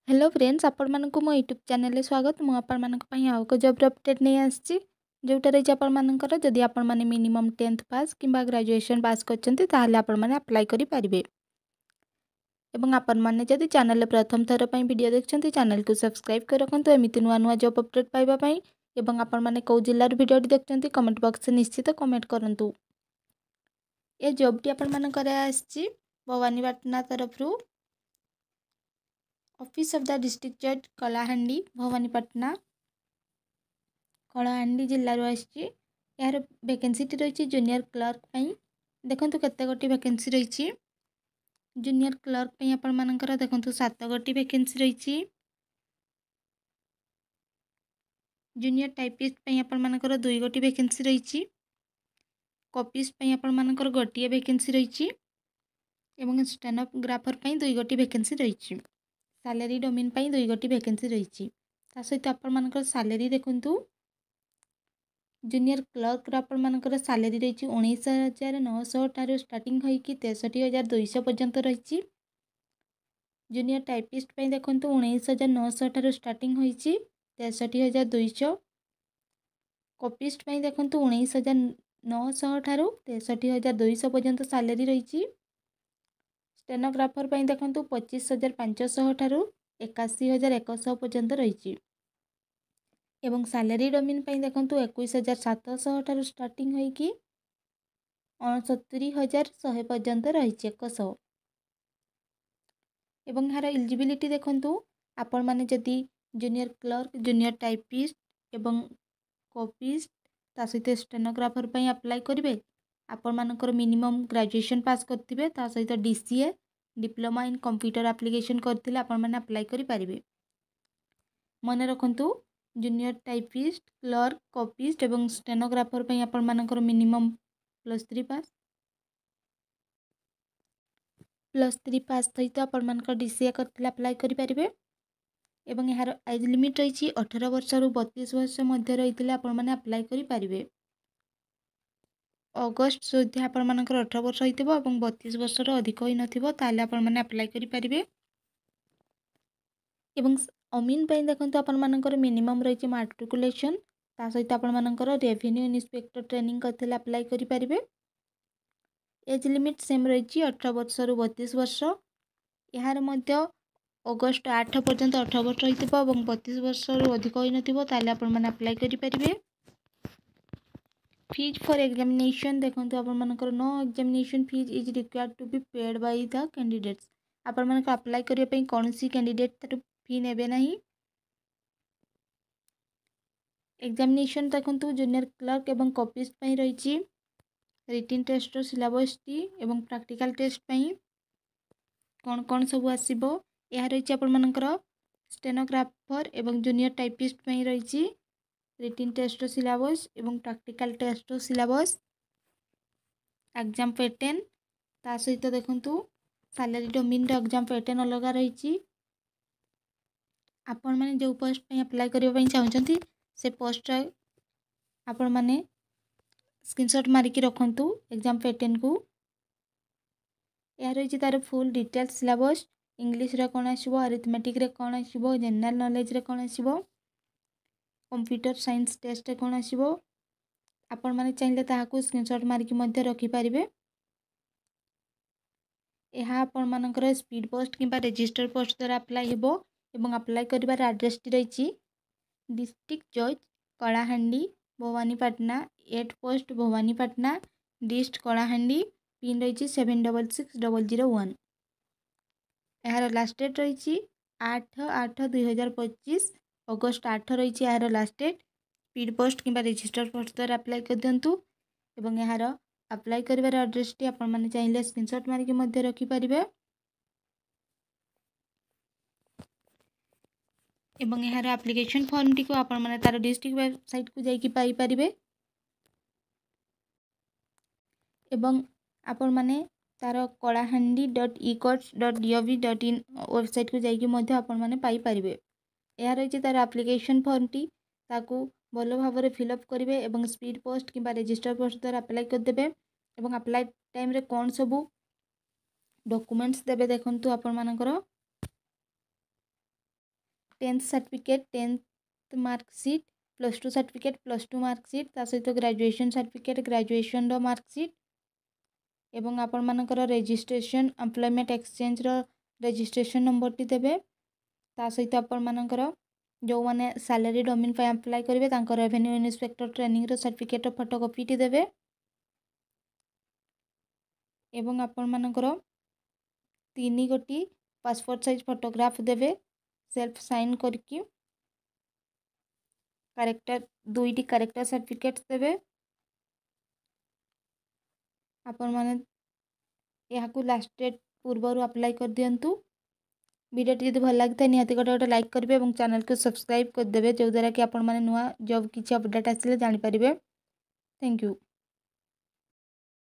Hello friends आपण मानक मो यूट्यूब चैनल स्वागत मु आपण मानक पई आउ को जॉब अपडेट नहीं आछि जोटा रही आपण मानकर जदि आपण माने मिनिमम 10th पास किंबा ग्रेजुएशन पास करछंती ताहाले आपण माने अप्लाई करि परिबे एवं आपण माने जदि चैनल प्रथम थर पई वीडियो देखछंती चैनल को सब्सक्राइब कर रखंतु एमिति नुआ नुआ जॉब अपडेट पाइबा पई एवं आपण माने को जिल्लार वीडियो देखछंती कमेंट बॉक्स में निश्चित कमेंट करंतु ए जॉब टी आपण मानकर आछि भवानीपाटना तरफ रु ऑफिस ऑफ द डिस्ट्रिक्ट जज कलाहांडी भवानीपाटना कलाहांडी जिल्ला आसी यार वैकेंसी रही जूनियर क्लर्क पई देखंतु केते गोटी वैकेंसी रही जूनियर क्लर्क पई आपण मानकर देखंतु 7 गोटी वैकेंसी रही जूनियर टाइपिस्ट पई आपण मानकर 2 गोटी वैकेंसी रही कॉपीस्ट पई आपण मानकर गोटी वैकेंसी रही एवं स्टेनोग्राफर पई 2 गोटी वैकेंसी रही सैलरी डोमेन पई 2 गोटी वैकेंसी रही सहित आपण मानकर सैलरी देखंतु जूनियर क्लर्क आपण मानकर सैलरी रही 19,900 ठारू स्टार्टिंग होइकी 63,200 पर्यंत रही जूनियर टाइपिस्ट पई देखंतु 19,900 ठारू स्टार्टिंग होइची 63,200 कॉपीस्ट पई देखंतु 19,900 ठारू 63,200 पर्यंत सैलरी रही स्टेनोग्राफर पई देखंतु 25,500 ठारू 81,100 पर्यंत रही एवं सैलरी डोमेन पई देखंतु 21,700 ठारू स्टार्टिंग होइकी 69,100 पर्यंत रही 100 एवं यार एलिजिबिलिटी देखंतु आपण माने जदि जूनियर क्लर्क जूनियर टाइपिस्ट एवं कॉपीस्ट ता सहित स्टेनोग्राफर पई अप्लाई करिवे आपण मानकर मिनिमम ग्रेजुएशन पास करथिबे ता सहित DCA diploma in computer application करथिले आपण माने अप्लाई करि परिबे मन रखंतु जूनियर टाइपिस्ट क्लर्क कॉपीस्ट एवं स्टेनोग्राफर पई आपण मानकर मिनिमम +3 पास सहित आपण मानकर डीसीए करथिले अप्लाई करि परिबे एवं यार एज लिमिट रही 18 वर्ष रु 32 वर्ष मध्य रही आपण माने अप्लाई करि परिबे अगस्त सुधा आपण मानकर 18 वर्ष होइतिबो एवं 32 वर्ष रो अधिक होई नथिबो ताले आपण माने अप्लाई करि परिबे एवं अमीन पई देखंतु आपण मानकर मिनिमम रही मैट्रिकुलेशन ता सहित आपण मानकर रेवेन्यू इंस्पेक्टर ट्रेनिंग करथिले अप्लाई करि परिबे एज लिमिट सेम रही 18 वर्ष रु 32 वर्ष यार मध्य अगस्त 8 पर्यंत 18 वर्ष होइतिबो एवं 32 वर्ष रु अधिक होई नथिबो ताले आपण माने अप्लाई करि परिबे फीज फॉर एग्जामिनेशन देखंतु आपण मानकर no examination fee is required to be paid by the candidates आपण मानकर अप्लाई करिया पई कोनसी कैंडिडेट तार फी नेबे नाही एग्जामिनेशन देखंतु जूनियर क्लर्क एवं कॉपीस्ट पई रही रिटन टेस्ट रो सिलेबस टी एवं प्रैक्टिकल टेस्ट पई कौन सब आसीबो या रही आपण मानकर स्टेनोग्राफर एवं जूनियर टाइपिस्ट पई रही रिटन टेस्ट रो सिलेबस एवं प्रैक्टिकल टेस्ट रो सिलेबस एग्जाम पैटर्न ता सहित देखंतु सैलरी डोमेन रो एग्जाम पैटर्न अलग रही आपण माने जो पोस्ट पे अप्लाई करियो पई चाहउछंती से पोस्ट आपण माने स्क्रीनशॉट मारी के रखंतु एग्जाम पैटर्न को या रही तार फुल डिटेल्स सिलेबस इंग्लिश रे कोन आसीबो अरिथमेटिक रे कोन आसीबो जनरल नॉलेज रे कोन आसीबो कंप्यूटर साइंस टेस्ट रे कोन आसीबो आपण माने चाहिले ताहाकू स्क्रीनशॉट मारी के मध्य रखि परिबे यहाँ आपण मानकर स्पीड पोस्ट किंबा रजिस्टर पोस्ट द्वारा अप्लाई हेबो एवं अप्लाई करिवार एड्रेस टी रही डिस्ट्रिक्ट जज कलाहांडी भवानीपाटना 8 पोस्ट भवानीपाटना डिस्ट कलाहांडी पिन रही 766001 यार लास्ट डेट रही 8/8/2025 अगस्त 8 रही यार लास्ट डेट स्पीड पोस्ट किंबा रजिस्टर पोस्ट द्वारा अप्लाई कर दिंतु एवं यार अप्लाई करिवार एड्रेस टी आपण माने चाहिले स्क्रीनशॉट मारी के मध्य रखि परिबे एवं यार एप्लिकेशन फॉर्म टी को आपण माने तार डिस्ट्रिक्ट वेबसाइट को जाई कि पाई परिबे एवं आपण माने तार kalahandy.ecourts.gov.in वेबसाइट को जाई कि मध्य आपण माने पाई परिबे या रही तार एप्लिकेशन फॉर्म टी ताकू भल भाव में फिलअप करेंगे एवं स्पीड पोस्ट किंबा रजिस्टर पोस्ट द्वारा अप्लाई करदे एवं अप्लाई टाइम रे कौन सबू डॉक्यूमेंट्स देबे देखंतु आपण मानकर 10th certificate 10th marksheet +2 certificate +2 marksheet ता सहित ग्रेजुएशन सर्टिफिकेट ग्रेजुएशन मार्कसीट एवं आपण मानकर registration employment exchange registration number T देबे ता सहित आपण मानकर जो माने सैलरी डोमेन पे अप्लाई करेंगे तांकर रेवेन्यू इन्स्पेक्टर ट्रेनिंग रो सर्टिफिकेट फोटोकॉपी टी देबे एवं आपण मानकर 3 गोटी पासपोर्ट साइज फोटोग्राफ देबे सेल्फ साइन करके कैरेक्टर 2टी कैरेक्टर सर्टिफिकेट्स देबे आपण माने यहाँ को लास्ट डेट पूर्व अप्लाई कर दिंतु वीडियो जब भल लगी था निहाती गोटे लाइक करेंगे और चैनल को सब्सक्राइब करदे जो द्वारा कि आपण माने नुआ जब किसी अपडेट आसिले जानि परिबे। Thank you.